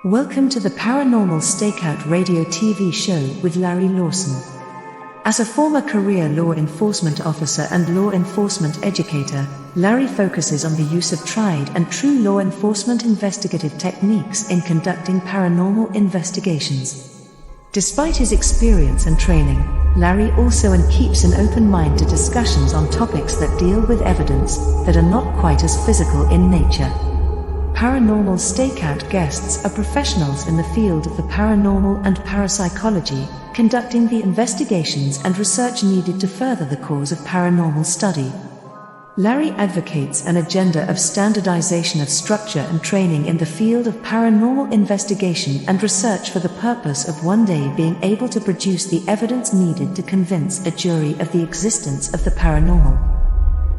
Welcome to the Paranormal Stakeout radio TV show with Larry Lawson. As a former career law enforcement officer and law enforcement educator, Larry focuses on the use of tried and true law enforcement investigative techniques in conducting paranormal investigations. Despite his experience and training, Larry also keeps an open mind to discussions on topics that deal with evidence that are not quite as physical in nature. Paranormal Stakeout guests are professionals in the field of the paranormal and parapsychology, conducting the investigations and research needed to further the cause of paranormal study. Larry advocates an agenda of standardization of structure and training in the field of paranormal investigation and research for the purpose of one day being able to produce the evidence needed to convince a jury of the existence of the paranormal.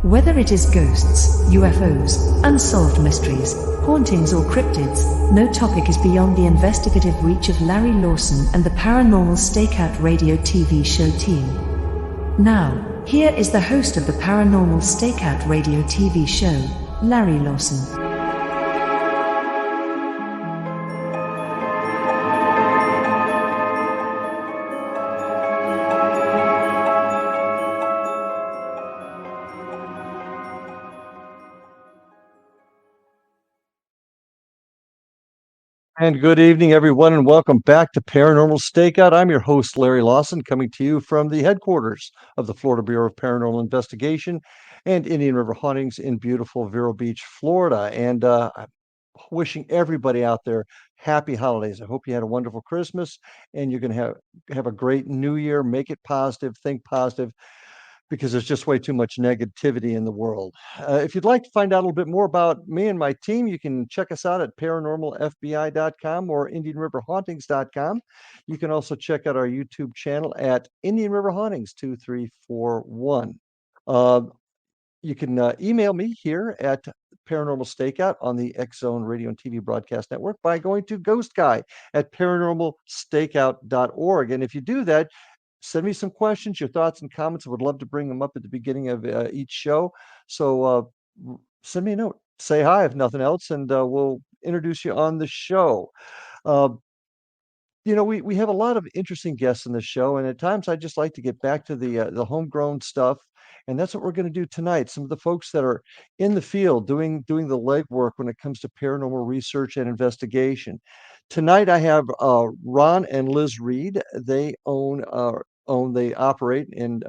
Whether it is ghosts, UFOs, unsolved mysteries, hauntings or cryptids, no topic is beyond the investigative reach of Larry Lawson and the Paranormal Stakeout radio TV show team. Now, here is the host of the Paranormal Stakeout radio TV show, Larry Lawson. And good evening, everyone, and welcome back to Paranormal Stakeout. I'm your host, Larry Lawson, coming to you from the headquarters of the Florida Bureau of Paranormal Investigation and Indian River Hauntings in beautiful Vero Beach, Florida. And I'm wishing everybody out there happy holidays. I hope you had a wonderful Christmas and you're going to have a great New Year. Make it positive, think positive, because there's just way too much negativity in the world. If you'd like to find out a little bit more about me and my team, you can check us out at paranormalfbi.com or indianriverhauntings.com. You can also check out our YouTube channel at Indian River Hauntings 2341. You can email me here at Paranormal Stakeout on the X Zone Radio and TV Broadcast Network by going to Ghost Guy at paranormalstakeout.org. And if you do that, send me some questions, your thoughts and comments. I would love to bring them up at the beginning of each show. So send me a note, say hi if nothing else, and we'll introduce you on the show. We have a lot of interesting guests in the show, and at times I just like to get back to the homegrown stuff, and that's what we're going to do tonight. Some of the folks that are in the field doing the legwork when it comes to paranormal research and investigation. Tonight I have Ron and Liz Reed. They they operate and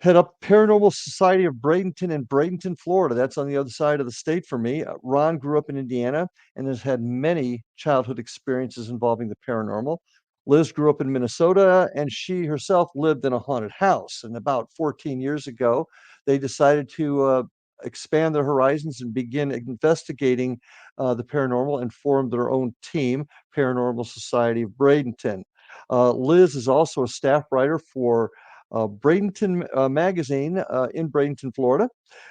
head up Paranormal Society of Bradenton in Bradenton, Florida. That's on the other side of the state for me. Ron grew up in Indiana and has had many childhood experiences involving the paranormal. Liz grew up in Minnesota, and she herself lived in a haunted house. And about 14 years ago, they decided to expand their horizons and begin investigating the paranormal and formed their own team, Paranormal Society of Bradenton. Liz is also a staff writer for Bradenton Magazine in Bradenton, Florida.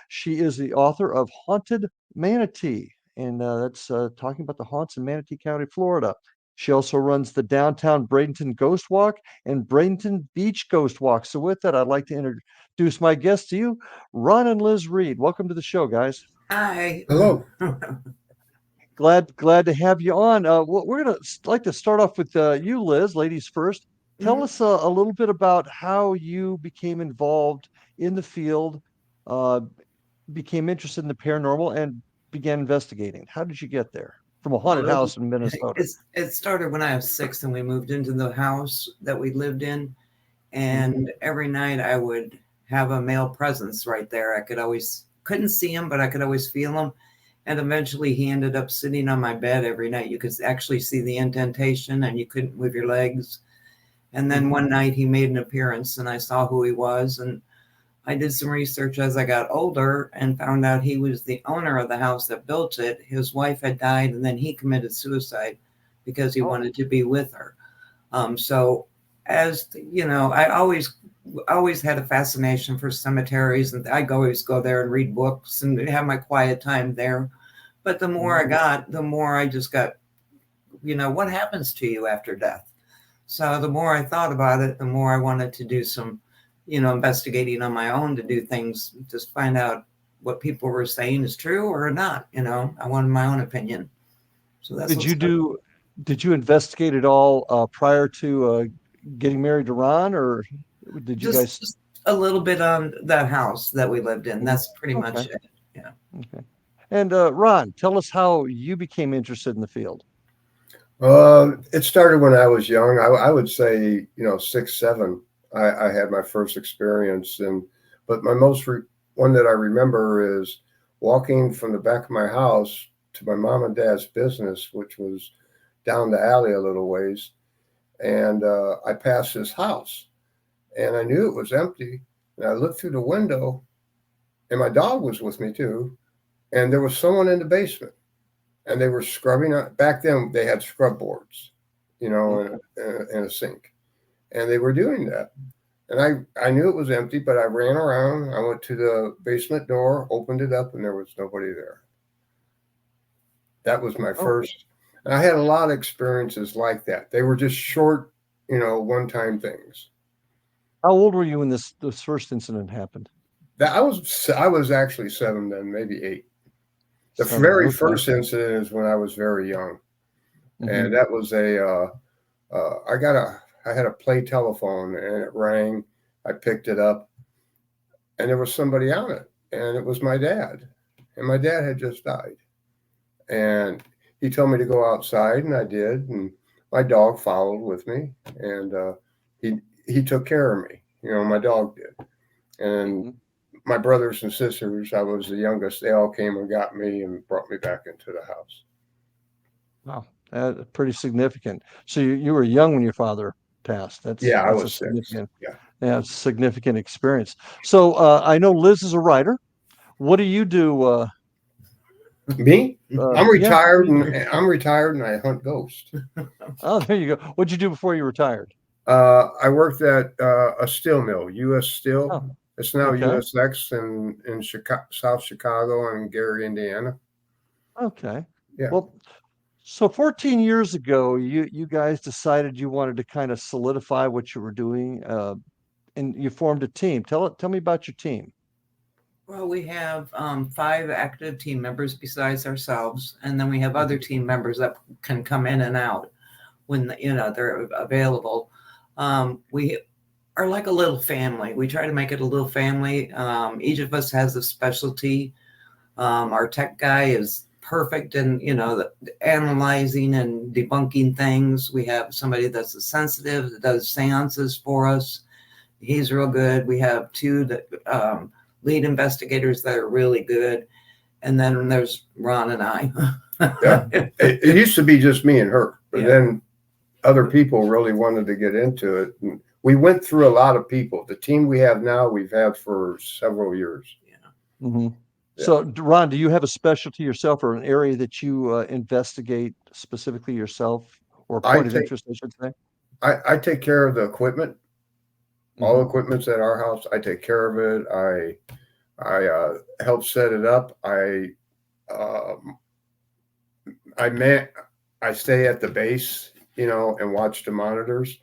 She is the author of Haunted Manatee, and that's talking about the haunts in Manatee County, Florida. She also runs the Downtown Bradenton Ghost Walk and Bradenton Beach Ghost Walk. So with that, I'd like to introduce my guests to you, Ron and Liz Reed. Welcome to the show, guys. Hi. Hello. Glad to have you on. We're going to like to start off with you, Liz, ladies first. Tell us a little bit about how you became involved in the field, became interested in the paranormal, and began investigating. How did you get there from a haunted house in Minnesota? It started when I was 6 and we moved into the house that we lived in. And every night I would have a male presence right there. I couldn't see him, but I could always feel him. And eventually he ended up sitting on my bed every night. You could actually see the indentation and you couldn't move your legs. And then one night he made an appearance and I saw who he was. And I did some research as I got older and found out he was the owner of the house that built it. His wife had died and then he committed suicide because he wanted to be with her. So as you know, I always had a fascination for cemeteries, and I always go there and read books and have my quiet time there. But the more I got, the more I just got, what happens to you after death? So the more I thought about it, the more I wanted to do some, investigating on my own, to do things, just find out what people were saying is true or not. I wanted my own opinion. So that's Did what's you do? Did you investigate it all prior to getting married to Ron, or did you guys? just a little bit on that house that we lived in. Mhm. That's pretty much Okay. it. Yeah. Okay. And Ron, tell us how you became interested in the field. It started when I was young. I would say, 6, 7. I had my first experience, but my one that I remember is walking from the back of my house to my mom and dad's business, which was down the alley a little ways, and I passed this house, and I knew it was empty, and I looked through the window, and my dog was with me too, and there was someone in the basement. And they were scrubbing. Back then, they had scrub boards, and a sink, and they were doing that. And I knew it was empty, but I ran around. I went to the basement door, opened it up, and there was nobody there. That was my Oh, first. And I had a lot of experiences like that. They were just short, one-time things. how old were you when this first incident happened? That I was actually 7 then, maybe 8. The 7. very Okay. first incident is when I was very young, and that was I had a play telephone, and it rang. I picked it up, and there was somebody on it, and it was my dad, and my dad had just died, and he told me to go outside, and I did, and my dog followed with me, and he took care of me. My dog did, and Mhm. my brothers and sisters, I was the youngest, they all came and got me and brought me back into the house. Wow, pretty significant. So you were young when your father passed. Yeah, I That's a was 6. significant experience. So I know Liz is a writer. What do you do? Me? I'm Yeah. retired and I hunt ghosts. Oh, there you go. What'd you do before you retired? I worked at a steel mill, U.S. Steel. Oh, It's now okay. USX in South Chicago and Gary, Indiana. Okay. Yeah. Well, so 14 years ago, you guys decided you wanted to kind of solidify what you were doing, and you formed a team. Tell me about your team. Well, we have 5 active team members besides ourselves, and then we have other team members that can come in and out when they're available. We are like a little family. We try to make it a little family. Each of us has a specialty. Our tech guy is perfect in analyzing and debunking things. We have somebody that's a sensitive that does seances for us. He's real good. We have 2 that lead investigators that are really good, and then there's Ron and I. Yeah. It used to be just me and her, but Yeah. then other people really wanted to get into it. And we went through a lot of people. The team we have now, we've had for several years. Mm-hmm. Yeah. So, Ron, do you have a specialty yourself or an area that you investigate specifically yourself, or a point of interest, I should say? I take care of the equipment. All Mhm. equipment's at our house. I take care of it. I help set it up. I stay at the base, and watch the monitors.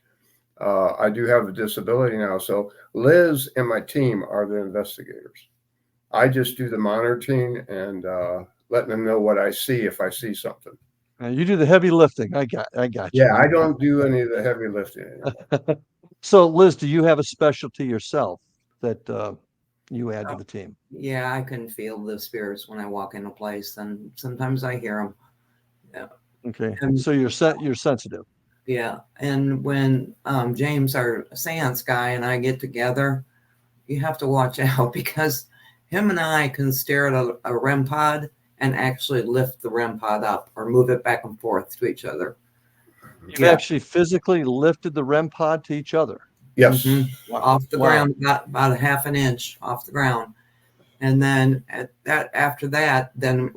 I do have a disability now, so Liz and my team are the investigators. I just do the monitoring and letting them know what I see if I see something. You do the heavy lifting. I got you. Yeah, I don't do any of the heavy lifting anymore. So, Liz, do you have a specialty yourself that you add to Oh, the team? yeah, I can feel the spirits when I walk in a place, and sometimes I hear them. Yeah. Okay. And So you're sensitive. yeah, and when James, our seance guy, and I get together, you have to watch out because him and I can stare at a REM pod and actually lift the REM pod up or move it back and forth to each other. You've Yeah. actually physically lifted the REM pod to each other. Yes. Mm-hmm. Off the ground, about a half an inch off the ground. And then after that, then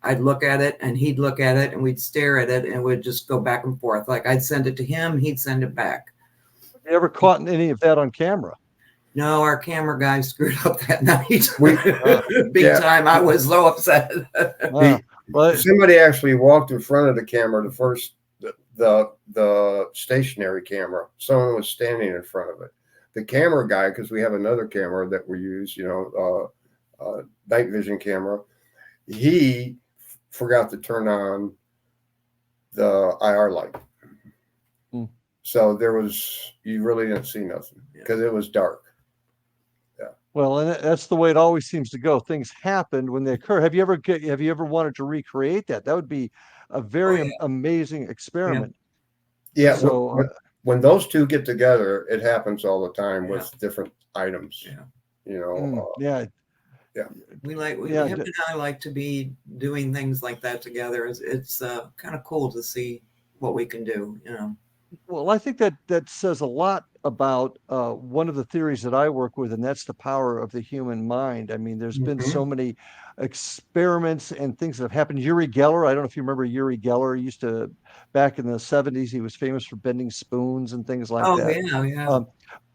I'd look at it and he'd look at it and we'd stare at it and we'd just go back and forth. Like I'd send it to him, he'd send it back. Have you ever caught any of that on camera? No, our camera guy screwed up that night. Big Yeah. time. I was so upset. Well, Somebody actually walked in front of the camera, the stationary camera. Someone was standing in front of it. The camera guy, because we have another camera that we use, night vision camera, he forgot to turn on the IR light. So you really didn't see nothing because it was dark. Yeah. Well, and that's the way it always seems to go. Things happen when they occur. Have you ever wanted to recreate that? That would be a very amazing experiment. Yeah. So when those two get together, it happens all the time with different items. Yeah. You know. Yeah. Him and I like to be doing things like that together. It's kind of cool to see what we can do, you know. Well, I think that says a lot about one of the theories that I work with, and that's the power of the human mind. I mean, there's been so many experiments and things that have happened. Uri Geller, I don't know if you remember Uri Geller. He used to, back in the 70s, he was famous for bending spoons and things like that. Yeah.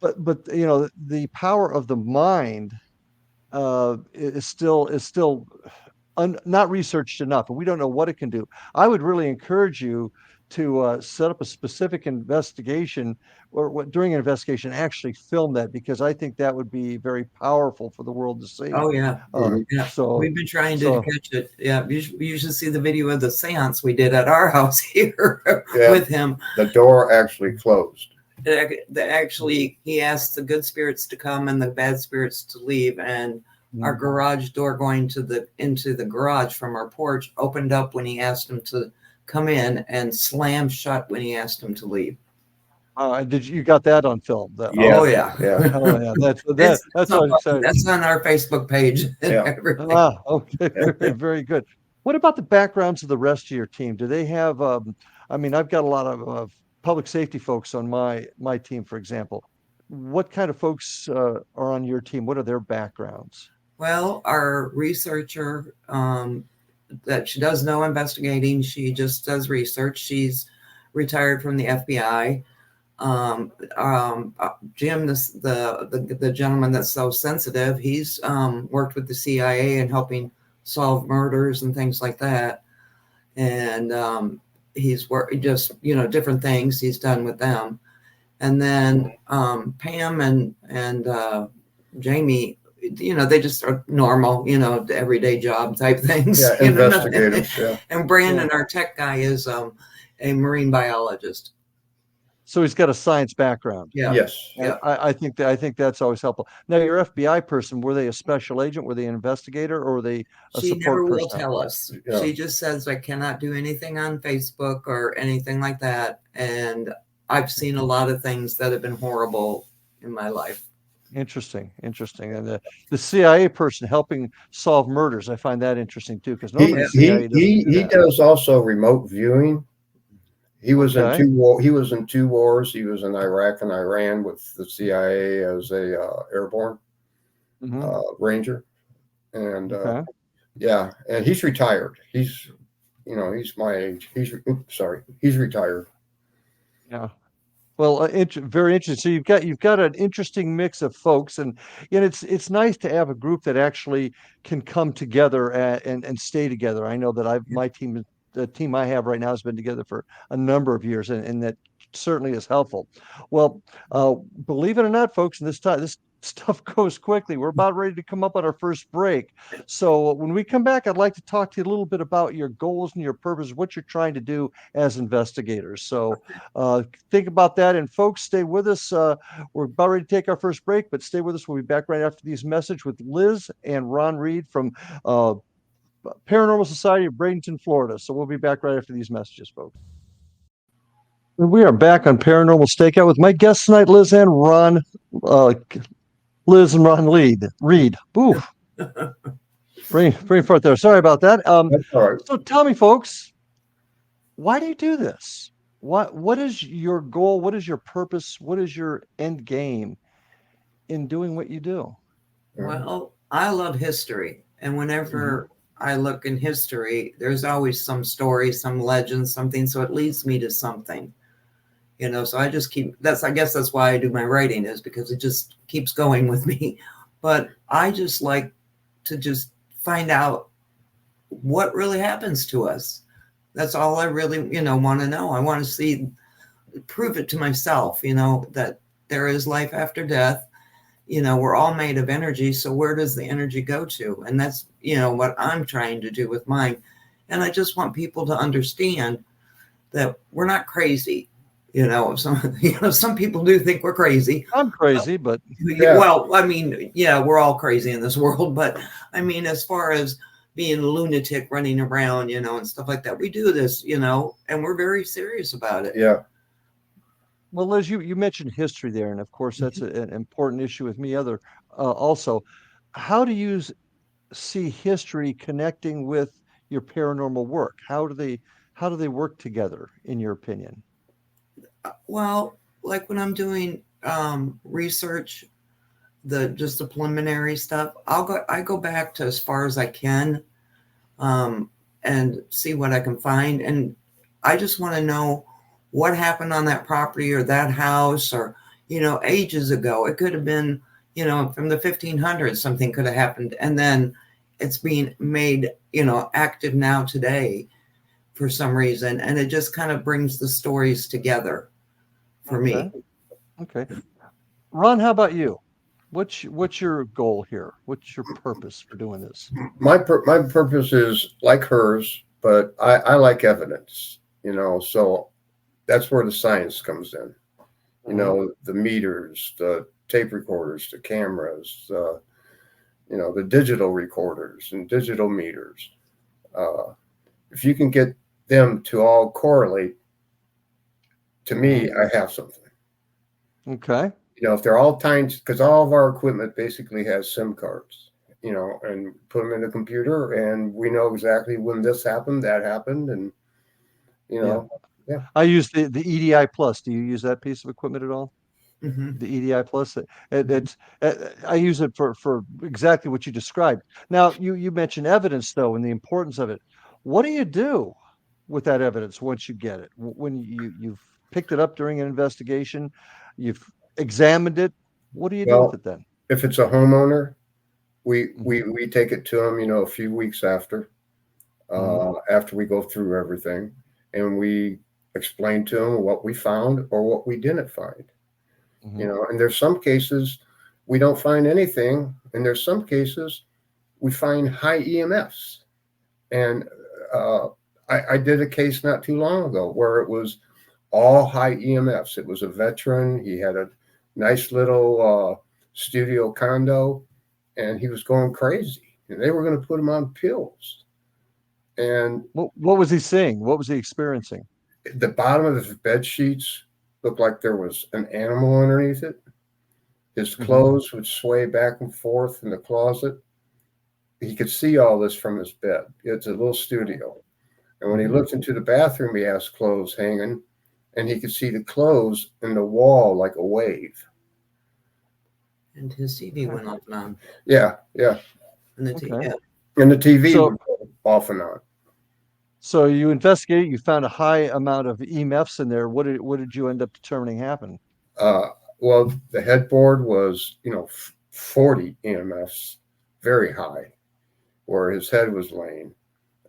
But you know, the power of the mind is still not researched enough, and we don't know what it can do. I would really encourage you to set up a specific investigation, or during an investigation, actually film that, because I think that would be very powerful for the world to see. Oh yeah. So we've been trying to catch it. Yeah, you should see the video of the seance we did at our house here with him. The door actually closed. Actually, he asked the good spirits to come and the bad spirits to leave, and our garage door going into the garage from our porch opened up when he asked him to come in, and slammed shut when he asked him to leave. You got that on film? Yeah. Oh yeah. Oh yeah. That's that's on our Facebook page. Yeah. Okay. Very good. What about the backgrounds of the rest of your team? Do they have? I mean, I've got a lot of public safety folks on my team, for example. What kind of folks are on your team? What are their backgrounds? Well, our researcher, that she does no investigating. She just does research. She's retired from the FBI. Jim, the gentleman that's so sensitive, he's worked with the CIA and helping solve murders and things like that. And he's worked just, you know, different things he's done with them. And then Pam and Jamie, you know, they just are normal, you know, everyday job type things. Yeah, investigators. Yeah. And Brandon, our tech guy, is a marine biologist. So he's got a science background. Yeah. Yes. Yeah. I think that's always helpful. Now, your FBI person, were they a special agent? Were they an investigator, or were they a She support never will person? tell us. Yeah. She just says, I cannot do anything on Facebook or anything like that. And I've seen a lot of things that have been horrible in my life. Interesting. And the CIA person helping solve murders, I find that interesting too, because normally the CIA he does also remote viewing. He was in two wars. He was in Iraq and Iran with the CIA as a airborne ranger, and and he's retired. He's my age. He's retired. Yeah. Well, very interesting. So you've got an interesting mix of folks, and it's nice to have a group that actually can come together and stay together. I know that the team I have right now has been together for a number of years, and that certainly is helpful. Well, believe it or not, folks, this stuff goes quickly. We're about ready to come up on our first break. So when we come back, I'd like to talk to you a little bit about your goals and your purpose, what you're trying to do as investigators. So think about that. And folks, stay with us. We're about ready to take our first break, but stay with us. We'll be back right after these messages with Liz and Ron Reed from Paranormal Society of Bradenton, Florida. So we'll be back right after these messages, folks. We are back on Paranormal Stakeout with my guests tonight, Liz and Ron. Liz and Ron Reed. Ooh. Bring forth there. Sorry about that. That's all right. So tell me, folks, why do you do this? What is your goal? What is your purpose? What is your end game in doing what you do? Well, I love history. And whenever I look in history, there's always some story, some legend, something. So it leads me to something. You know, so I just I guess that's why I do my writing, is because it just keeps going with me. But I just like to just find out what really happens to us. That's all I really, want to know. I want to prove it to myself, that there is life after death. We're all made of energy. So where does the energy go to? And that's, what I'm trying to do with mine. And I just want people to understand that we're not crazy. Some people do think we're crazy. I'm crazy, but Yeah. Well, I mean, yeah, we're all crazy in this world, but I mean, as far as being a lunatic running around, and stuff like that, we do this, and we're very serious about it. Yeah. well, Liz, you mentioned history there, and of course that's an important issue with me. Also, how do you see history connecting with your paranormal work? How do they work together, in your opinion? Well, like when I'm doing research, just the preliminary stuff, I go back to as far as I can, and see what I can find. And I just want to know what happened on that property or that house, or, ages ago. It could have been, from the 1500s, something could have happened. And then it's being made, active now today for some reason. And it just kind of brings the stories together for me. Okay. Ron, how about you? What's your goal here? What's your purpose for doing this? My purpose is like hers, but I like evidence, so that's where the science comes in. The meters, the tape recorders, the cameras, the digital recorders and digital meters. If you can get them to all correlate, to me, I have something. Okay. If they're all timed, because all of our equipment basically has SIM cards, and put them in the computer, and we know exactly when this happened, that happened, and yeah. I use the EDI Plus. Do you use that piece of equipment at all? Mm-hmm. The EDI Plus. I use it for exactly what you described. Now, you mentioned evidence though, and the importance of it. What do you do with that evidence once you get it? When you've picked it up during an investigation, you've examined it. What do you do with it then? If it's a homeowner, we take it to them, a few weeks after we go through everything, and we explain to them what we found or what we didn't find. And there's some cases we don't find anything, and there's some cases we find high EMFs. And I did a case not too long ago where it was all high EMFs. It was a veteran. He had a nice little studio condo, and he was going crazy, and they were going to put him on pills. And what was he seeing? What was he experiencing? The bottom of his bed sheets looked like there was an animal underneath it. His clothes would sway back and forth in the closet. He could see all this from his bed. It's a little studio. And when he looked into the bathroom, he has clothes hanging, and he could see the clothes in the wall like a wave. And his TV went off and on. Yeah. And the TV, yeah. And the TV went off and on. So you investigated, you found a high amount of EMFs in there. What did you end up determining happened? Well, the headboard was, 40 EMFs, very high, where his head was laying.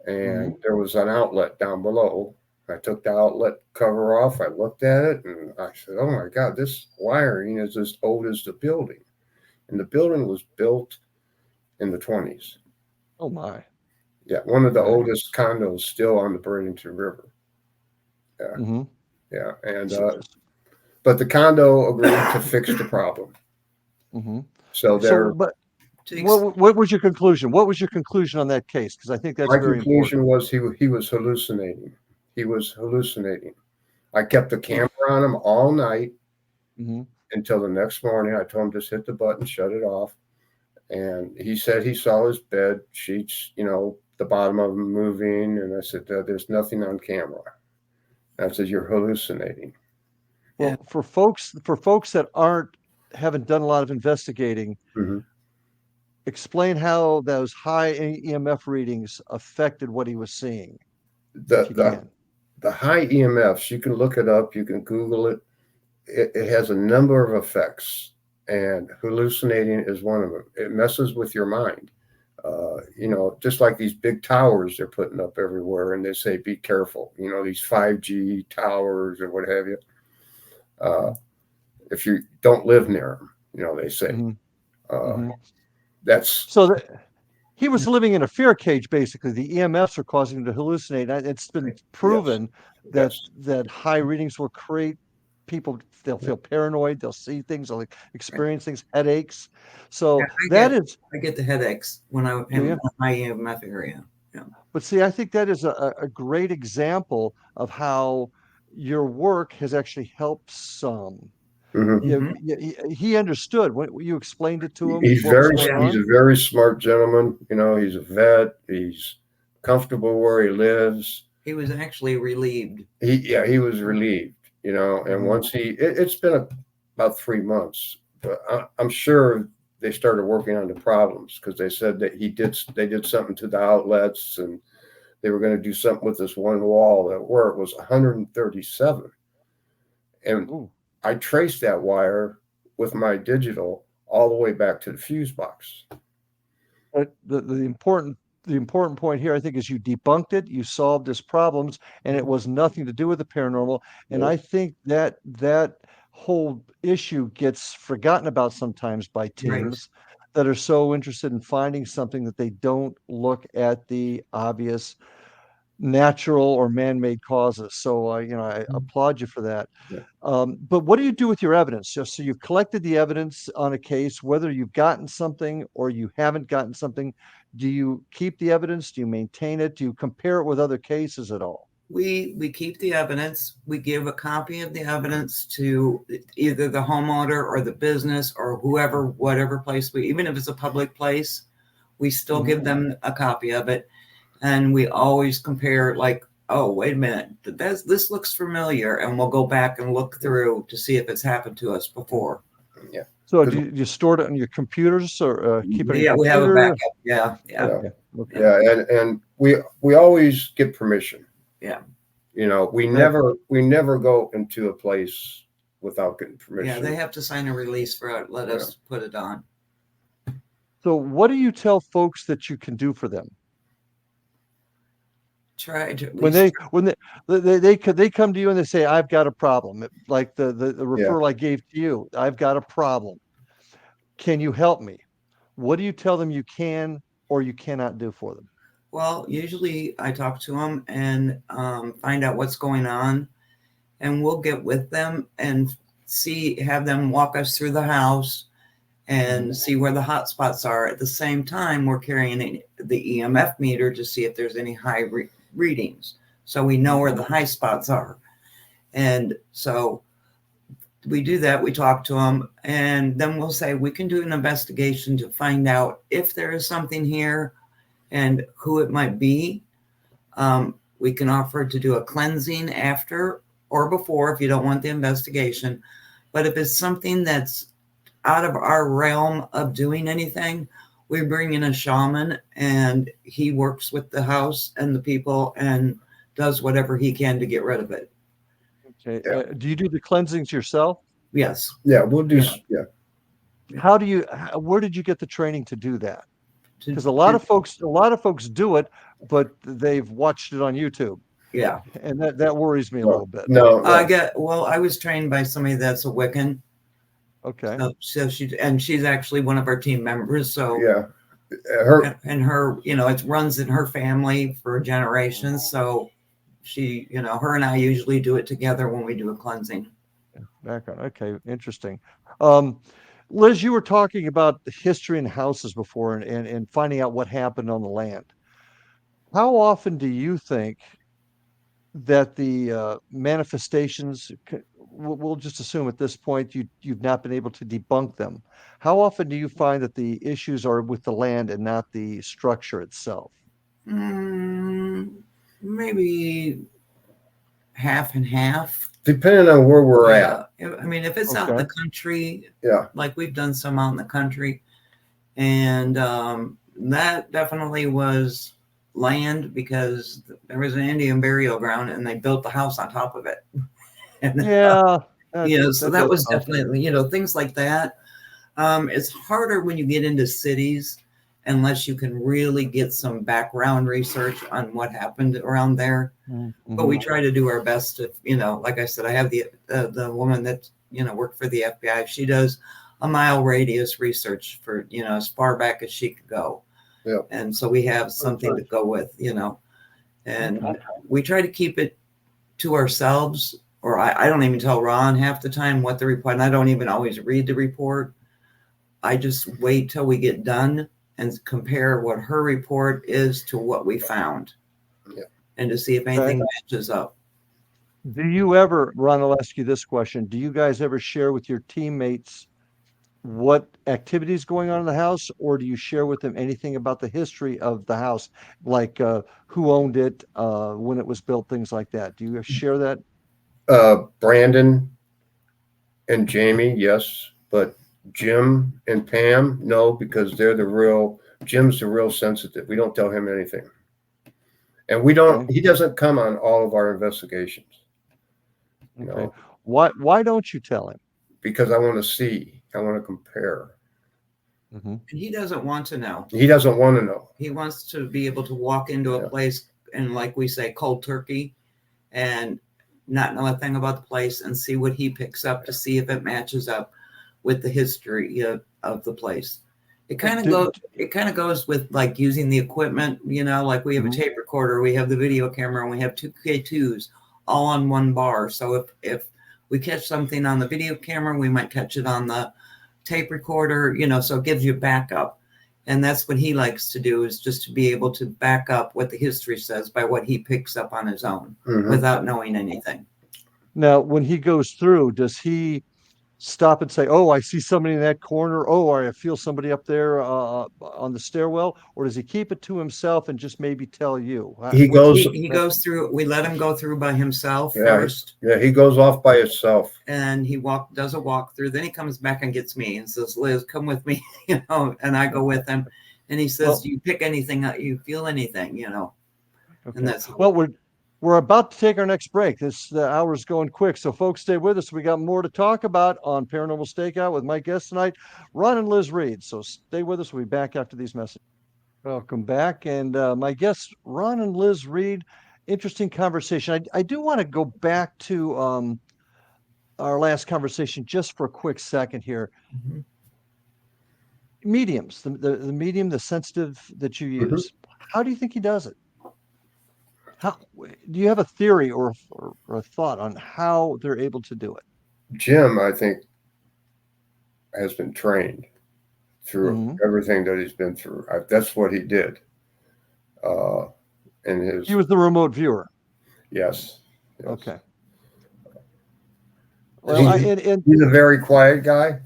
And there was an outlet down below. I took the outlet cover off. I looked at it, and I said, oh my God, this wiring is as old as the building. And the building was built in the 20s. Oh my. Yeah, one of the oldest condos still on the Bradenton River. Yeah. Yeah. And but the condo agreed to fix the problem. But what was your conclusion? What was your conclusion on that case? Because I think that's very important. My conclusion was he was hallucinating. He was hallucinating. I kept the camera on him all night until the next morning. I told him just hit the button, shut it off. And he said he saw his bed sheets, the bottom of them moving. And I said, there's nothing on camera. And I said, you're hallucinating. Well, for folks that haven't done a lot of investigating, explain how those high EMF readings affected what he was seeing. The high EMFs, you can look it up, you can Google it. It has a number of effects, and hallucinating is one of them. It messes with your mind. Just like these big towers they're putting up everywhere, and they say, be careful, these 5G towers or what have you. If you don't live near them, they say. That's so he was living in a fear cage, basically. The EMFs are causing him to hallucinate. It's been proven that high readings will create people, they'll feel paranoid, they'll see things, they'll experience things, headaches. So I get the headaches when I am in my EMF area. Yeah. But see, I think that is a great example of how your work has actually helped some. He understood when you explained it to him. He's a very smart gentleman. You know, he's a vet. He's comfortable where he lives. He was actually relieved. He was relieved. You know, and once it's been about 3 months, but I'm sure they started working on the problems, because they said that they did something to the outlets, and they were going to do something with this one wall where it was 137. And I traced that wire with my digital all the way back to the fuse box. But the important point here, I think, is you debunked it, you solved its problems, and it was nothing to do with the paranormal. And I think that whole issue gets forgotten about sometimes by teams that are so interested in finding something that they don't look at the obvious natural or man-made causes. So I applaud you for that. But what do you do with your evidence? Just so you've collected the evidence on a case, whether you've gotten something or you haven't gotten something, do you keep the evidence? Do you maintain it? Do you compare it with other cases at all? We keep the evidence. We give a copy of the evidence to either the homeowner or the business or whoever, whatever place even if it's a public place, we still give them a copy of it. And we always compare, like, oh, wait a minute, this looks familiar. And we'll go back and look through to see if it's happened to us before. Yeah. So do you store it on your computers or keep it? Yeah, we have a backup. Yeah. And we always get permission. Yeah. You know, we never go into a place without getting permission. Yeah, they have to sign a release for it. Let us put it on. So what do you tell folks that you can do for them? When they come to you and they say, I've got a problem, like the referral I gave to you, I've got a problem. Can you help me? What do you tell them you can or you cannot do for them? Well, usually I talk to them and find out what's going on, and we'll get with them and have them walk us through the house and see where the hot spots are. At the same time, we're carrying the EMF meter to see if there's any high readings, so we know where the high spots are. And so we do that. We talk to them, and then we'll say we can do an investigation to find out if there is something here and who it might be. We can offer to do a cleansing after or before if you don't want the investigation. But if it's something that's out of our realm of doing anything, we bring in a shaman, and he works with the house and the people and does whatever he can to get rid of it. Okay. Do you do the cleansings yourself? Yes. Yeah, we'll do. Yeah. Where did you get the training to do that? Because a lot of folks do it, but they've watched it on YouTube. Yeah. And that worries me a little bit. No. I was trained by somebody that's a Wiccan. Okay. So she's actually one of our team members. So her it runs in her family for generations. So she, her and I usually do it together when we do a cleansing. Background. Okay. Interesting. Liz, you were talking about the history in houses before and finding out what happened on the land. How often do you think that the manifestations, we'll just assume at this point you've not been able to debunk them. How often do you find that the issues are with the land and not the structure itself? Maybe half and half. Depending on where we're at. I mean, if it's out in the country, like we've done some out in the country, and that definitely was land, because there was an Indian burial ground and they built the house on top of it. And, so that was definitely, things like that. It's harder when you get into cities, unless you can really get some background research on what happened around there. Mm-hmm. But we try to do our best to, like I said, I have the woman that, worked for the FBI. She does a mile radius research for, as far back as she could go. Yeah. And so we have something to go with, and we try to keep it to ourselves, or I don't even tell Ron half the time what the report, and I don't even always read the report. I just wait till we get done and compare what her report is to what we found. Yeah. And to see if anything matches up. Do you ever, Ron, I'll ask you this question. Do you guys ever share with your teammates what activities going on in the house, or do you share with them anything about the history of the house, like who owned it, when it was built, things like that? Do you share that? Brandon and Jamie, yes, but Jim and Pam, no, because Jim's the real sensitive. We don't tell him anything. And he doesn't come on all of our investigations. Okay. Why don't you tell him? Because I want to see. I want to compare. And he doesn't want to know. He doesn't want to know. He wants to be able to walk into a place and, like we say, cold turkey, and not know a thing about the place and see what he picks up to see if it matches up with the history of the place. It kind of goes with like using the equipment, like we have a tape recorder, we have the video camera, and we have 2K2s all on one bar. So if we catch something on the video camera, we might catch it on the tape recorder, so it gives you backup. And that's what he likes to do, is just to be able to back up what the history says by what he picks up on his own without knowing anything. Now, when he goes through, does he stop and say, "Oh, I see somebody in that corner. Oh, I feel somebody up there on the stairwell," or does he keep it to himself and just maybe tell you? He goes through. We let him go through by himself first. Yeah, he goes off by himself, and he does a walkthrough. Then he comes back and gets me and says, "Liz, come with me," and I go with him. And he says, "Do you pick anything up? You feel anything?" Okay. And that's We're about to take our next break. The hour's going quick, so folks, stay with us. We got more to talk about on Paranormal Stakeout with my guests tonight, Ron and Liz Reed. So stay with us. We'll be back after these messages. Welcome back, and my guests, Ron and Liz Reed. Interesting conversation. I do want to go back to our last conversation just for a quick second here. Mediums, the medium, the sensitive that you use. How do you think he does it? How do you have a theory or a thought on how they're able to do it? Jim, I think, has been trained through everything that he's been through. That's what he did. He was the remote viewer. Yes. Okay. Well, he's a very quiet guy.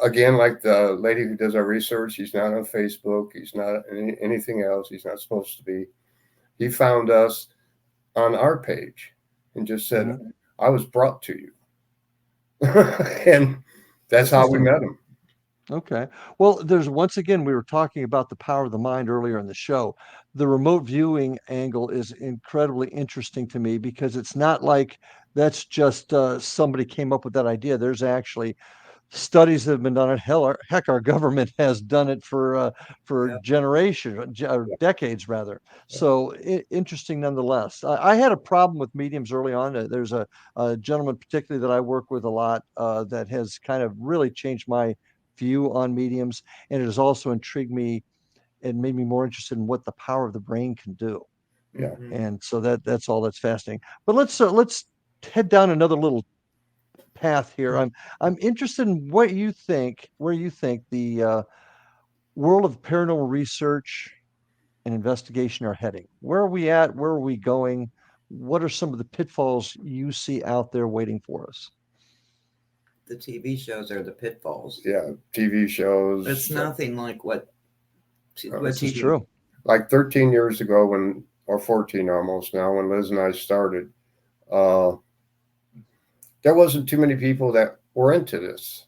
Again, like the lady who does our research, he's not on Facebook. He's not anything else. He's not supposed to be. He found us on our page and just said, "I was brought to you." And that's how we met him. Okay. Well, once again, we were talking about the power of the mind earlier in the show. The remote viewing angle is incredibly interesting to me, because it's not like that's just somebody came up with that idea. There's actually studies that have been done. Heck, our government has done it for generations, or decades rather. So interesting nonetheless. I had a problem with mediums early on. There's a gentleman particularly that I work with a lot that has kind of really changed my view on mediums, and it has also intrigued me and made me more interested in what the power of the brain can do. Yeah. And so that's all that's fascinating. But let's head down another little path here. I'm interested in where you think the world of paranormal research and investigation are heading. Where are we at? Where are we going? What are some of the pitfalls you see out there waiting for us? The TV shows are the pitfalls. Yeah, TV shows. It's nothing like what This is true. Like 13 years ago, or 14 almost now, when Liz and I started, there wasn't too many people that were into this.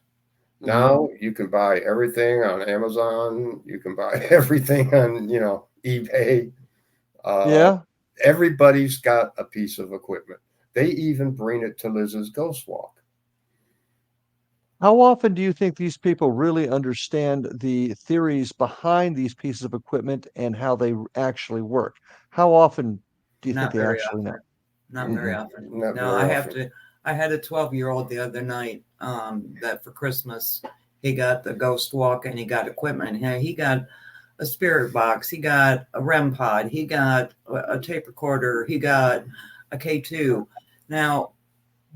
Now you can buy everything on Amazon. You can buy everything on, eBay. Everybody's got a piece of equipment. They even bring it to Liz's Ghost Walk. How often do you think these people really understand the theories behind these pieces of equipment and how they actually work? How often do you think they actually know? Not very often. I had a 12-year-old the other night that for Christmas, he got the Ghost Walk and he got equipment. He got a spirit box, he got a REM pod, he got a tape recorder, he got a K2. Now,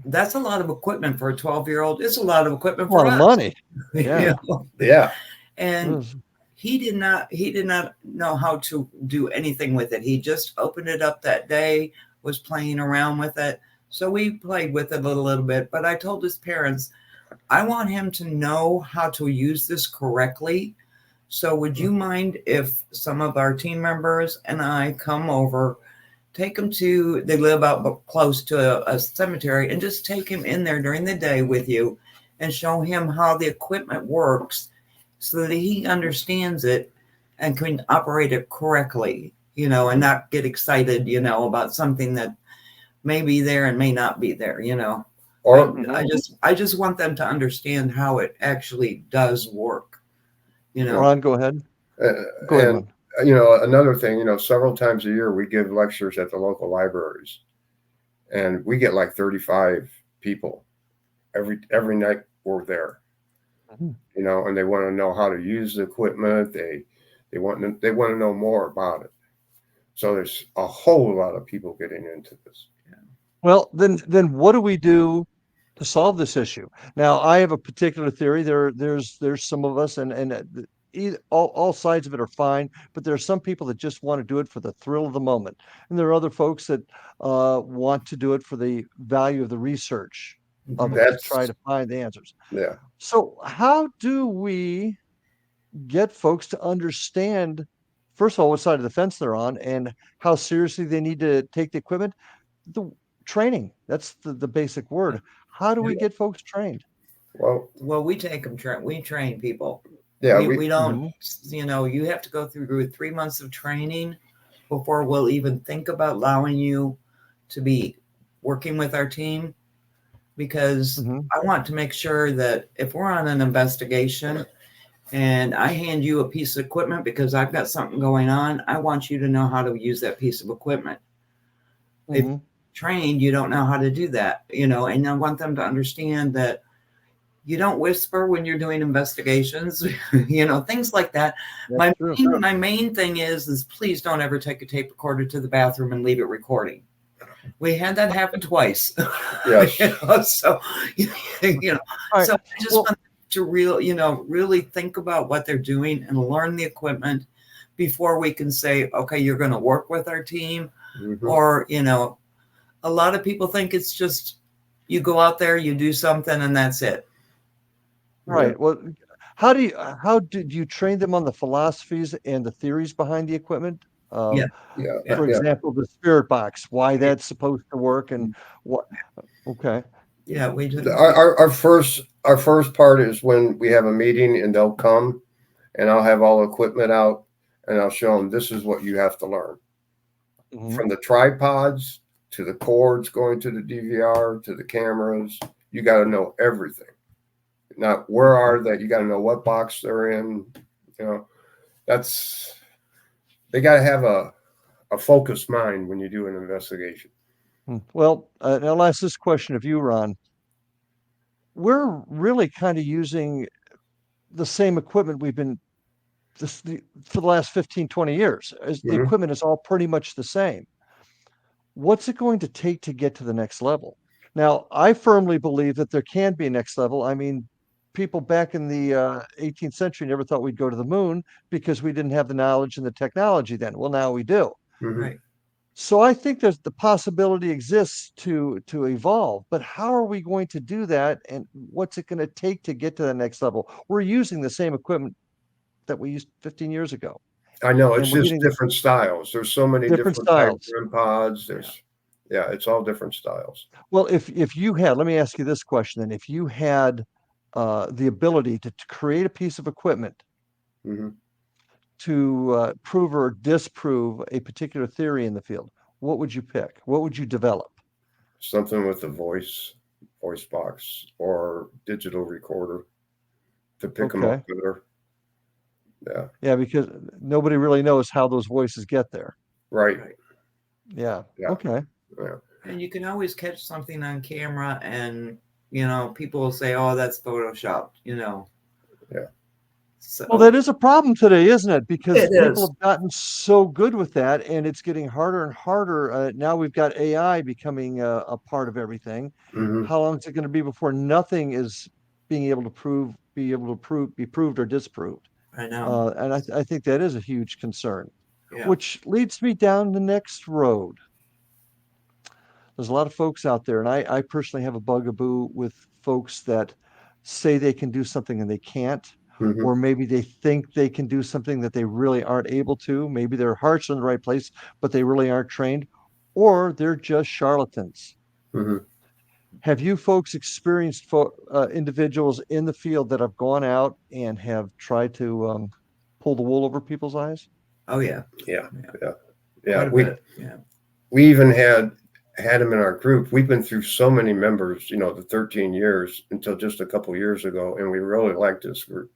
that's a lot of equipment for a 12-year-old. It's a lot of equipment for a lot of us. money. You Yeah. know? Yeah. And he did not know how to do anything with it. He just opened it up that day, was playing around with it. So we played with it a little bit, but I told his parents, I want him to know how to use this correctly. So would you mind if some of our team members and I come over, take him to, they live out close to a cemetery, and just take him in there during the day with you and show him how the equipment works so that he understands it and can operate it correctly, you know, and not get excited, you know, about something that may be there and may not be there, you know. Or I just want them to understand how it actually does work, you know. Ron, go ahead. Go ahead, Ron. You know, another thing, you know, several times a year we give lectures at the local libraries, and we get like 35 people every night we're there. Mhm. You know, and they want to know how to use the equipment. They want to know more about it. So there's a whole lot of people getting into this. Well, then what do we do to solve this issue? Now, I have a particular theory. There's some of us, and all sides of it are fine, but there are some people that just want to do it for the thrill of the moment, and there are other folks that want to do it for the value of the research of it, to try to find the answers. Yeah. So how do we get folks to understand, first of all, what side of the fence they're on and how seriously they need to take the equipment? The training, that's the basic word. How do we get folks trained? Well, we take them, we train people. Yeah, we don't, you know, you have to go through 3 months of training before we'll even think about allowing you to be working with our team, because I want to make sure that if we're on an investigation and I hand you a piece of equipment because I've got something going on, I want you to know how to use that piece of equipment. If you're trained, you don't know how to do that, you know, and I want them to understand that you don't whisper when you're doing investigations, you know, things like that. My main thing is please don't ever take a tape recorder to the bathroom and leave it recording. We had that happen twice. Yes. You know, so, you know, so I just want them to really think about what they're doing and learn the equipment before we can say, okay, you're going to work with our team. Or, you know, a lot of people think it's just you go out there, you do something, and that's it. Right. Yeah. Well, how did you train them on the philosophies and the theories behind the equipment? For example, the spirit box, why that's supposed to work, and what? Okay. Yeah, we do. Our first part is when we have a meeting and they'll come, and I'll have all equipment out, and I'll show them this is what you have to learn, from the tripods to the cords going to the DVR to the cameras. You got to know everything. Not where are they? You got to know what box they're in. You know, they got to have a focused mind when you do an investigation. Well, I'll ask this question of you, Ron. We're really kind of using the same equipment we've been for the last 15, 20 years. The equipment is all pretty much the same. What's it going to take to get to the next level? Now, I firmly believe that there can be a next level. I mean, people back in the 18th century never thought we'd go to the moon because we didn't have the knowledge and the technology then. Well, now we do. Right. So I think there's the possibility exists to evolve, but how are we going to do that? And what's it going to take to get to the next level? We're using the same equipment that we used 15 years ago. I know, it's just different styles. There's so many different styles. Types of REM pods. It's all different styles. Well, if you had, let me ask you this question then. If you had the ability to create a piece of equipment to prove or disprove a particular theory in the field, what would you pick? What would you develop? Something with a voice box or digital recorder to pick them up better. Yeah, because nobody really knows how those voices get there. Right. Yeah. Okay. Yeah. And you can always catch something on camera and, you know, people will say, oh, that's photoshopped, you know. Yeah. So Well, that is a problem today, isn't it? Because it people is. have gotten so good with that, and it's getting harder and harder. Now we've got AI becoming a part of everything. Hmm. How long is it going to be before nothing is being able to be proved or disproved? I know. And I think that is a huge concern, Yeah. which leads me down the next road. There's a lot of folks out there, and I personally have a bugaboo with folks that say they can do something and they can't, Hmm. or maybe they think they can do something that they really aren't able to. Maybe their heart's in the right place, but they really aren't trained, or they're just charlatans. Hmm. Have you folks experienced individuals in the field that have gone out and have tried to pull the wool over people's eyes? Oh yeah. Yeah, Yeah. yeah, Quite yeah. a bit. Yeah. We even had him in our group. We've been through so many members, the 13 years until just a couple years ago, and we really liked this group.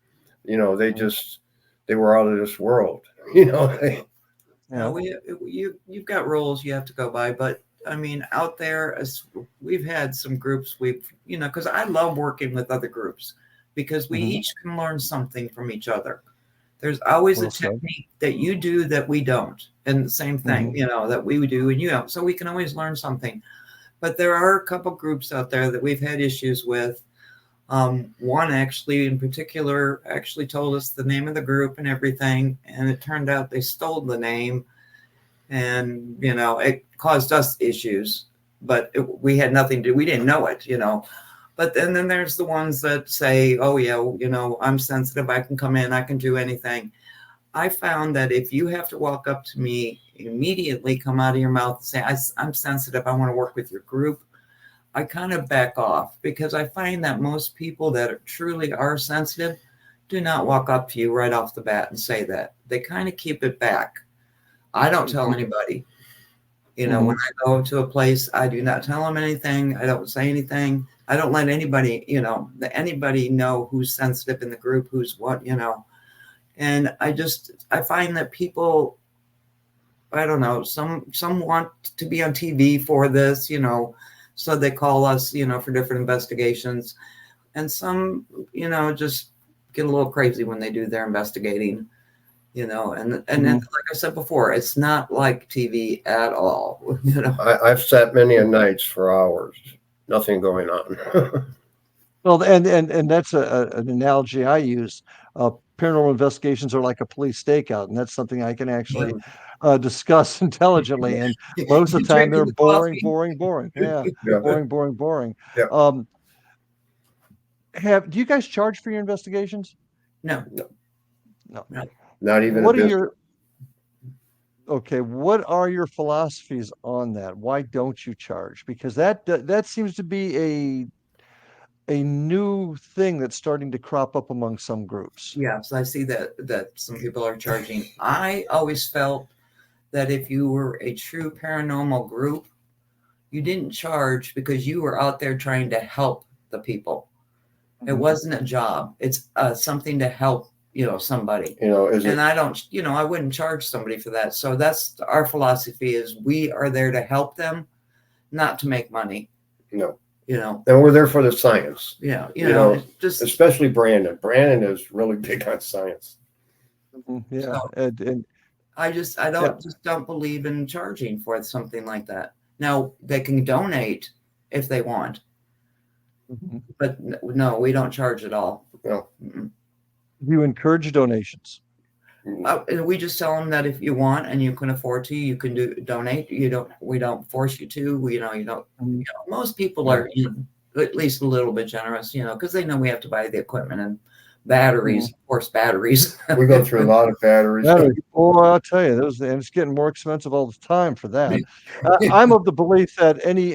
They were out of this world. They, No, you've got rules you have to go by, but I mean, out there, as we've had some groups, because I love working with other groups because we Mhm. each can learn something from each other. There's always a Well said. technique that you do that we don't, and the same thing, Mhm. that we do and you don't. So we can always learn something. But there are a couple groups out there that we've had issues with. One actually in particular actually told us the name of the group and everything, and it turned out they stole the name, and it caused us issues. But we had nothing to. We didn't know it. But then there's the ones that say, "Oh yeah, I'm sensitive. I can come in. I can do anything." I found that if you have to walk up to me, immediately come out of your mouth and say, I'm sensitive. I want to work with your group. I kind of back off because I find that most people that truly are sensitive do not walk up to you right off the bat and say that. They kind of keep it back. I don't tell anybody. When Mhm. I go to a place, I do not tell them anything. I don't say anything. I don't let anybody know who's sensitive in the group, who's what. And I find that people, I don't know, some want to be on TV for this, so they call us, for different investigations. And some, just get a little crazy when they do their investigating, and then, Mhm. like I said before, it's not like TV at all. I've sat many a nights for hours, nothing going on. Well, and that's an analogy I use. Paranormal investigations are like a police stakeout, and that's something I can actually discuss intelligently. And most of the time, they're Drinking the boring, coffee. boring, boring. Yeah, Yeah, boring, boring, boring. yeah. Um, do you guys charge for your investigations? No, No. no. Not even a What are business. your what are your philosophies on that? Why don't you charge? Because that seems to be a new thing that's starting to crop up among some groups. Yes, I see that some people are charging. I always felt that if you were a true paranormal group, you didn't charge because you were out there trying to help the people. It Mhm. wasn't a job. It's something to help, somebody. Is And it? I don't, I wouldn't charge somebody for that. So that's our philosophy is we are there to help them, not to make money, No. And we're there for the science. just Especially Brandon. Brandon is really big on science. Mhm. Yeah, so and I yeah. don't believe in charging for something like that. Now they can donate if they want, Mhm. but no, we don't charge at all. No. You encourage donations. We just tell them that if you want and you can afford to, you can donate. We don't force you to. You don't. Mhm. Most people Yeah. are at least a little bit generous, because they know we have to buy the equipment and batteries, Mhm. of course, batteries. We go through a lot of batteries. Oh, I'll tell you, and it's getting more expensive all the time for that. I'm of the belief that any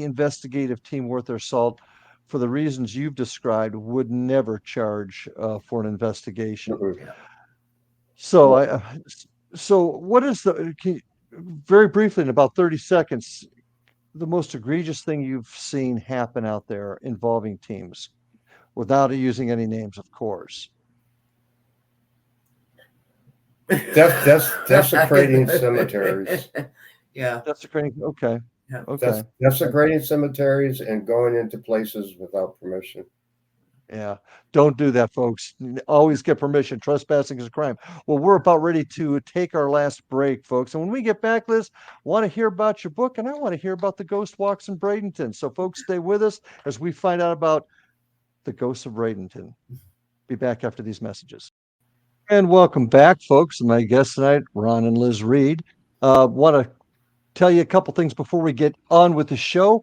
investigative team worth their salt, for the reasons you've described, would never charge for an investigation. Mhm. Yeah. So so what is very briefly in about 30 seconds, the most egregious thing you've seen happen out there involving teams, without using any names, of course? Desecrating cemeteries. Yeah. Desecrating. Okay. Yeah. Okay. Desecrating cemeteries and going into places without permission. Yeah. Don't do that, folks. Always get permission. Trespassing is a crime. Well, we're about ready to take our last break, folks. And when we get back, Liz, want to hear about your book, and I want to hear about the ghost walks in Bradenton. So, folks, stay with us as we find out about the ghosts of Bradenton. Be back after these messages. And welcome back, folks. My guests tonight, Ron and Liz Reed. Want to tell you a couple things before we get on with the show.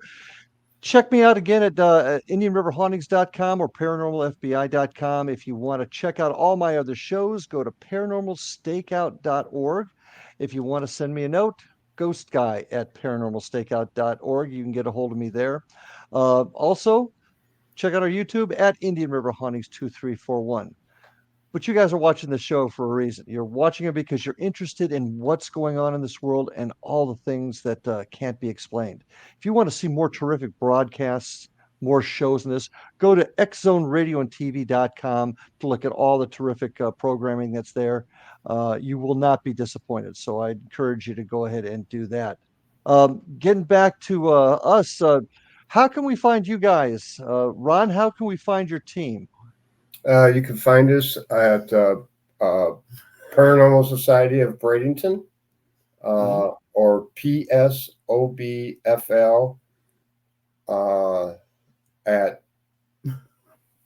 Check me out again at IndianRiverHauntings.com or ParanormalFBI.com. If you want to check out all my other shows, go to ParanormalStakeout.org. If you want to send me a note, ghostguy@ParanormalStakeout.org. You can get a hold of me there. Also, check out our YouTube at Indian River Hauntings 2341. But you guys are watching the show for a reason. You're watching it because you're interested in what's going on in this world and all the things that can't be explained. If you want to see more terrific broadcasts, more shows in this, go to xzoneradioandtv.com to look at all the terrific programming that's there. You will not be disappointed. So I encourage you to go ahead and do that. Getting back to us, how can we find you guys? Ron, how can we find your team? You can find us at Paranormal Society of Bradenton or PSOBFL at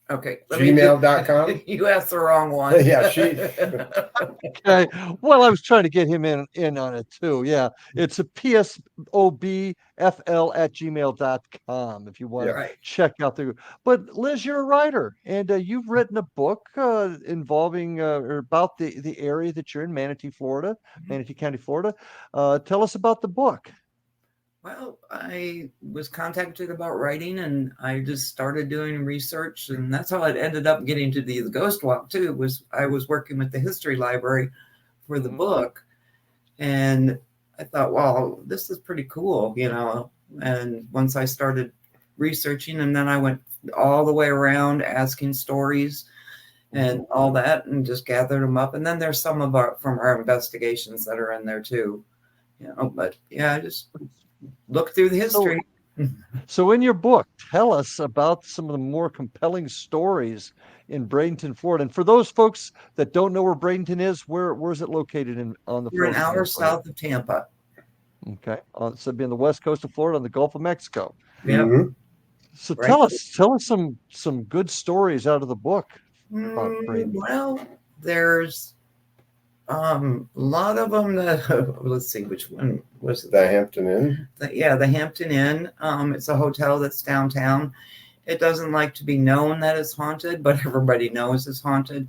Okay. gmail.com. You asked the wrong one. Yeah, Okay. Well, I was trying to get him in on it too. Yeah. It's a PSOBFL@gmail.com if you want to check out the. But Liz, you're a writer, and you've written a book involving or about the area that you're in, Manatee, Florida, Manatee County, Florida. Tell us about the book. Well, I was contacted about writing, and I just started doing research, and that's how it ended up getting to the Ghost Walk too. Was I was working with the history library for the book, and I thought, wow, this is pretty cool, you know. And once I started researching, and then I went all the way around asking stories and all that, and just gathered them up. And then there's some of from our investigations that are in there too, you know. But yeah, I just look through the history. So in your book, tell us about some of the more compelling stories in Bradenton, Florida. And for those folks that don't know where Bradenton is, where is it located on the We're an hour south of Tampa. Okay. So it'd be on the west coast of Florida, on the Gulf of Mexico. Yeah. Mm-hmm. So tell us some good stories out of the book about Bradenton. Well, there's a lot of them that let's see, which one was it? The Hampton Inn. The Hampton Inn. It's a hotel that's downtown. It doesn't like to be known that it's haunted, but everybody knows it's haunted.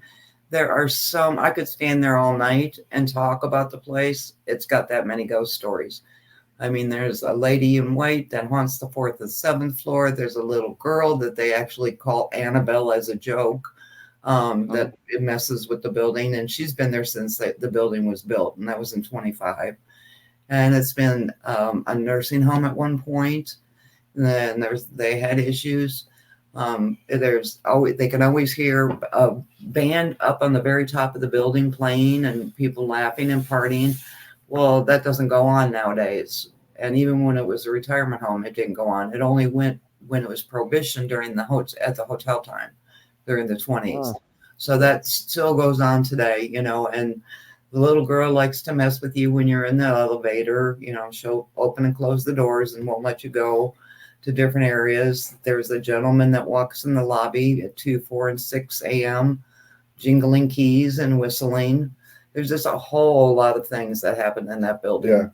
There are some, I could stand there all night and talk about the place. It's got that many ghost stories. I mean, there's a lady in white that haunts the 4th and 7th floor. There's a little girl that they actually call Annabelle as a joke. That it messes with the building, and she's been there since the building was built, and that was in 25. And it's been a nursing home at one point. And then they had issues. They can always hear a band up on the very top of the building playing and people laughing and partying. Well, that doesn't go on nowadays. And even when it was a retirement home, it didn't go on. It only went when it was prohibition at the hotel time during the 20s. Oh. So that still goes on today, you know. And the little girl likes to mess with you when you're in the elevator. You know, she'll open and close the doors and won't let you go to different areas. There's a gentleman that walks in the lobby at 2, 4, and 6 a.m. jingling keys and whistling. There's just a whole lot of things that happen in that building. Yeah.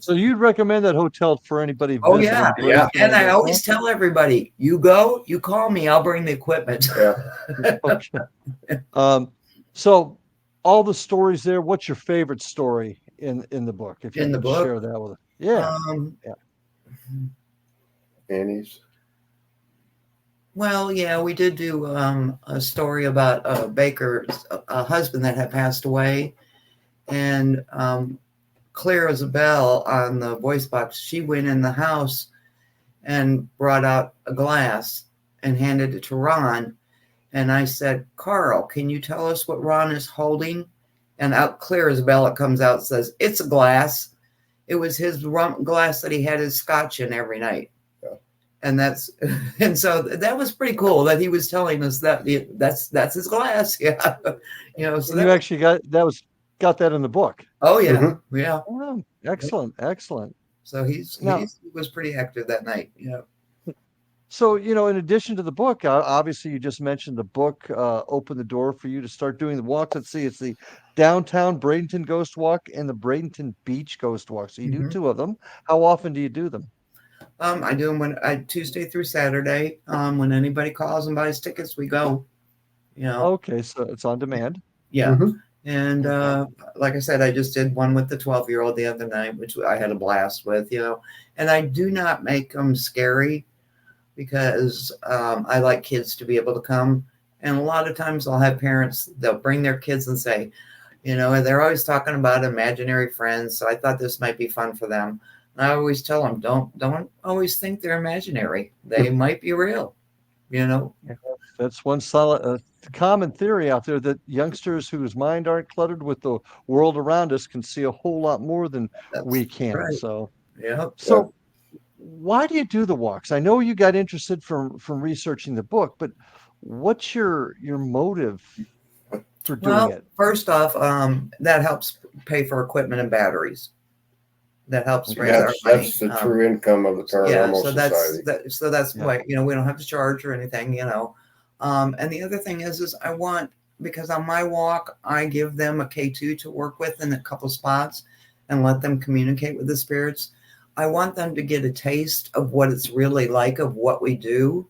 So you'd recommend that hotel for anybody? Oh yeah, yeah. And I always tell everybody, you go, you call me, I'll bring the equipment. Yeah. Okay. So all the stories there. What's your favorite story in the book? If you in the book, share that with us. Yeah. Annie's. Well, yeah, we did do a story about a baker's husband that had passed away, and Claire Isabel on the voice box, she went in the house and brought out a glass and handed it to Ron. And I said, Carl, can you tell us what Ron is holding? And out Claire Isabel, it comes out, says, it's a glass. It was his glass that he had his scotch in every night. Yeah. And and so that was pretty cool that he was telling us that that's his glass. Yeah. So And you actually got that in the book. Oh yeah. Mhm. Yeah. Oh, excellent. Excellent. So he was pretty active that night. Yeah. So, in addition to the book, obviously you just mentioned the book opened the door for you to start doing the walks. Let's see, it's the Downtown Bradenton Ghost Walk and the Bradenton Beach Ghost Walk. So you do two of them. How often do you do them? I do them Tuesday through Saturday. When anybody calls and buys tickets, we go. Okay, so it's on demand. Yeah. Mhm. And like I said, I just did one with the 12-year-old the other night, which I had a blast with, and I do not make them scary because I like kids to be able to come. And a lot of times I'll have parents, they'll bring their kids and say, they're always talking about imaginary friends. So I thought this might be fun for them. And I always tell them, don't always think they're imaginary. They might be real, That's one solid, common theory out there that youngsters whose mind aren't cluttered with the world around us can see a whole lot more than we can. right. So, Yeah. so why do you do the walks? I know you got interested from researching the book, but what's your motive for doing it? First off, that helps pay for equipment and batteries. That helps raise our money. That's the true income of the Paranormal Society. So that's why we don't have to charge or anything, And the other thing is I want, because on my walk I give them a K2 to work with in a couple spots and let them communicate with the spirits. I want them to get a taste of what it's really like, of what we do,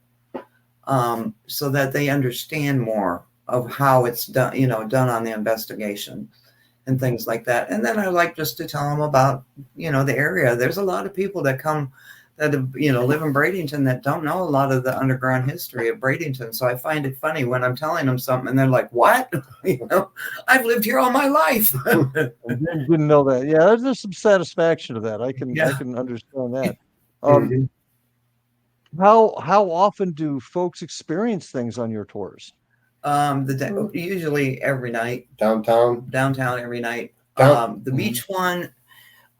so that they understand more of how it's done, done on the investigation and things like that. And then I like just to tell them about, the area. There's a lot of people that come that have, live in Bradenton that don't know a lot of the underground history of Bradenton. So I find it funny when I'm telling them something and they're like, what? I've lived here all my life. I didn't know that. Yeah, there's some satisfaction to that. I can understand that. How often do folks experience things on your tours? Usually every night. Downtown Every night. The beach one,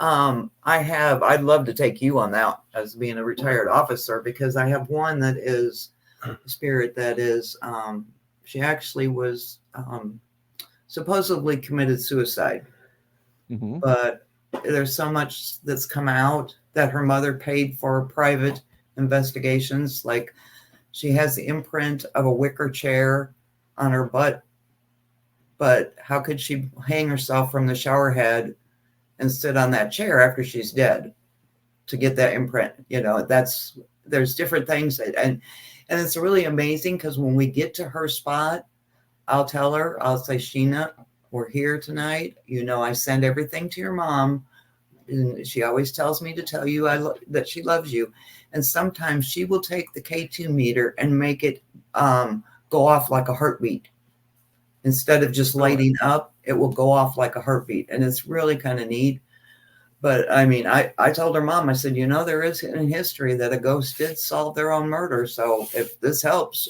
I'd love to take you on that as being a retired officer, because I have one that is a spirit that is, she actually was supposedly committed suicide, but there's so much that's come out that her mother paid for private investigations. Like, she has the imprint of a wicker chair on her butt, but how could she hang herself from the shower head and sit on that chair after she's dead to get that imprint? There's different things and it's really amazing, because when we get to her spot, I'll say, Sheena, we're here tonight. I send everything to your mom, and she always tells me to tell you that she loves you. And sometimes she will take the K2 meter and make it go off like a heartbeat. Instead of just lighting up, it will go off like a heartbeat. And it's really kind of neat. But I mean, I told her mom, I said, there is in history that a ghost did solve their own murder. So if this helps,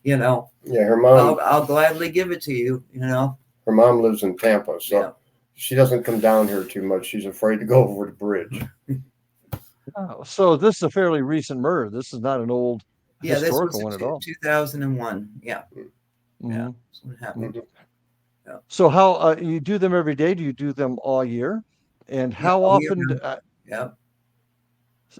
Yeah, her mom. I'll gladly give it to you, Her mom lives in Tampa, so she doesn't come down here too much. She's afraid to go over the bridge. Oh, so this is a fairly recent murder. This is not an old historical one at all. 2001. Yeah. Yeah. That's what happened. Yeah. So how you do them every day? Do you do them all year? And how often?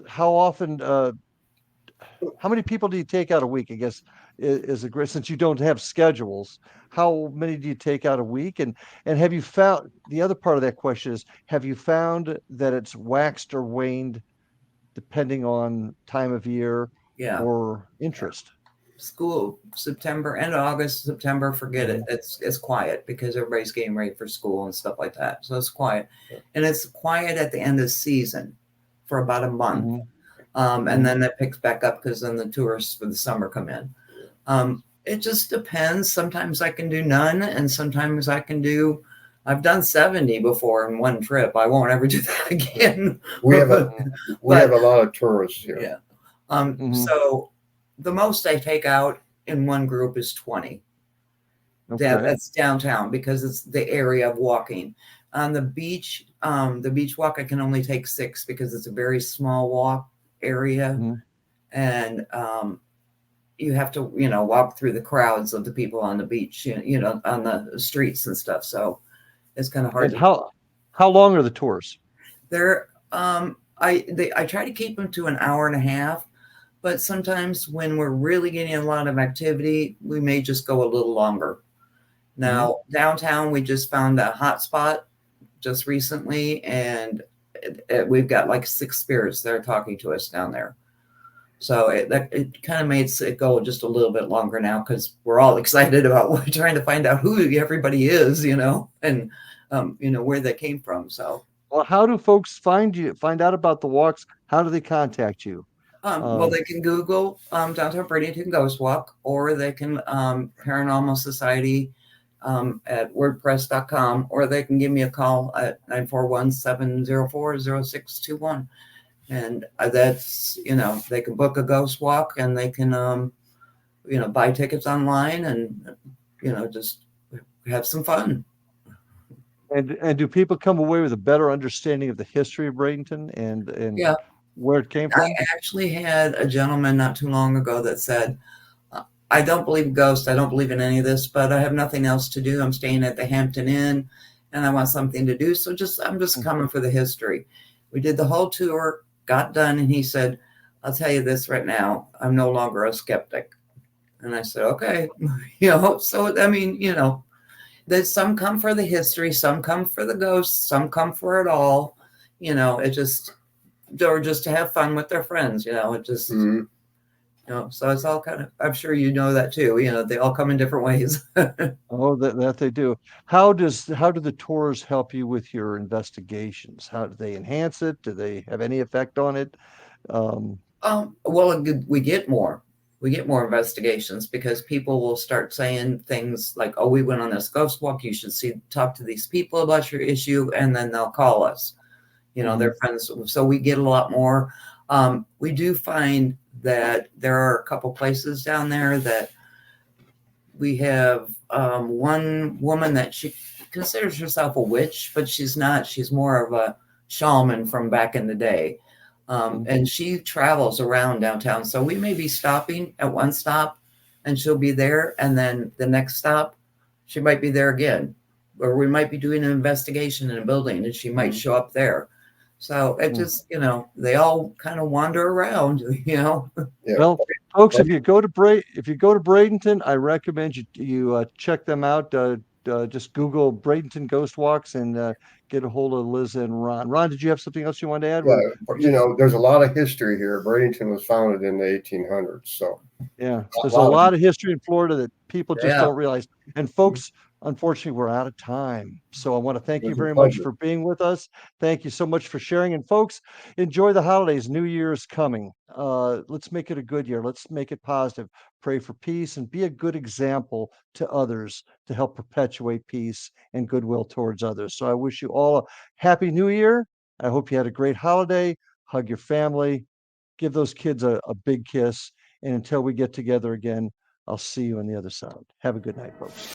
How often? How many people do you take out a week? I guess is a great, since you don't have schedules. How many do you take out a week? And have you found, the other part of that question is, have you found that it's waxed or waned depending on time of year or interest? School, September and August, September, forget it. It's quiet because everybody's getting ready for school and stuff like that. So it's quiet. And it's quiet at the end of the season for about a month. And then that picks back up because then the tourists for the summer come in. It just depends. Sometimes I can do none, and sometimes I've done 70 before in one trip. I won't ever do that again. We have a lot of tourists here. Yeah. So the most I take out in one group is 20. Okay. That's downtown, because it's the area of walking. On the beach walk, I can only take 6 because it's a very small walk area. and you have to, walk through the crowds of the people on the beach, on the streets and stuff. So it's kind of hard. And how long are the tours? They're I try to keep them to an hour and a half, but sometimes when we're really getting a lot of activity, we may just go a little longer. Now, downtown, we just found a hot spot just recently, and we've got like 6 spirits that are talking to us down there. So it kind of made it go just a little bit longer now, because we're all excited about trying to find out who everybody is, and where they came from. So, well, how do folks find out about the walks? How do they contact you? Well, they can Google Downtown Bradenton Ghost Walk, or they can Paranormal Society at WordPress.com, or they can give me a call at 941-704-0621. And that's, they can book a ghost walk, and they can, buy tickets online, and, just have some fun. And do people come away with a better understanding of the history of Bradenton and Yeah. where it came from? I actually had a gentleman not too long ago that said, I don't believe in ghosts. I don't believe in any of this, but I have nothing else to do. I'm staying at the Hampton Inn, and I want something to do. So I'm just coming for the history. We did the whole tour, got done, and he said, I'll tell you this right now, I'm no longer a skeptic. And I said, okay. So, I mean, that some come for the history, some come for the ghosts, some come for it all. It just, or just to have fun with their friends, it just, so it's all kind of, I'm sure that too, they all come in different ways. Oh, that they do. How do the tours help you with your investigations? How do they enhance it? Do they have any effect on it? Well, we get more investigations, because people will start saying things like, oh, we went on this ghost walk, you should talk to these people about your issue, and then they'll call us, their friends. So we get a lot more. We do find that there are a couple places down there that we have one woman that she considers herself a witch, but she's not. She's more of a shaman from back in the day. And she travels around downtown. So we may be stopping at one stop, and she'll be there. And then the next stop, she might be there again. Or we might be doing an investigation in a building, and she might show up there. So it just, they all kind of wander around, Yeah. Well, folks, if you go to Bradenton, I recommend you check them out. Just Google Bradenton Ghost Walks and get a hold of Liz and Ron. Ron, did you have something else you wanted to add? Yeah, there's a lot of history here. Bradenton was founded in the 1800s. So yeah, there's a lot of history in Florida that people just don't realize. And folks, unfortunately, we're out of time. So I want to thank you very much for being with us. Thank you so much for sharing. And folks, enjoy the holidays. New Year is coming. Let's make it a good year. Let's make it positive. Pray for peace and be a good example to others to help perpetuate peace and goodwill towards others. So I wish you all a happy New Year. I hope you had a great holiday. Hug your family. Give those kids a big kiss. And until we get together again, I'll see you on the other side. Have a good night, folks.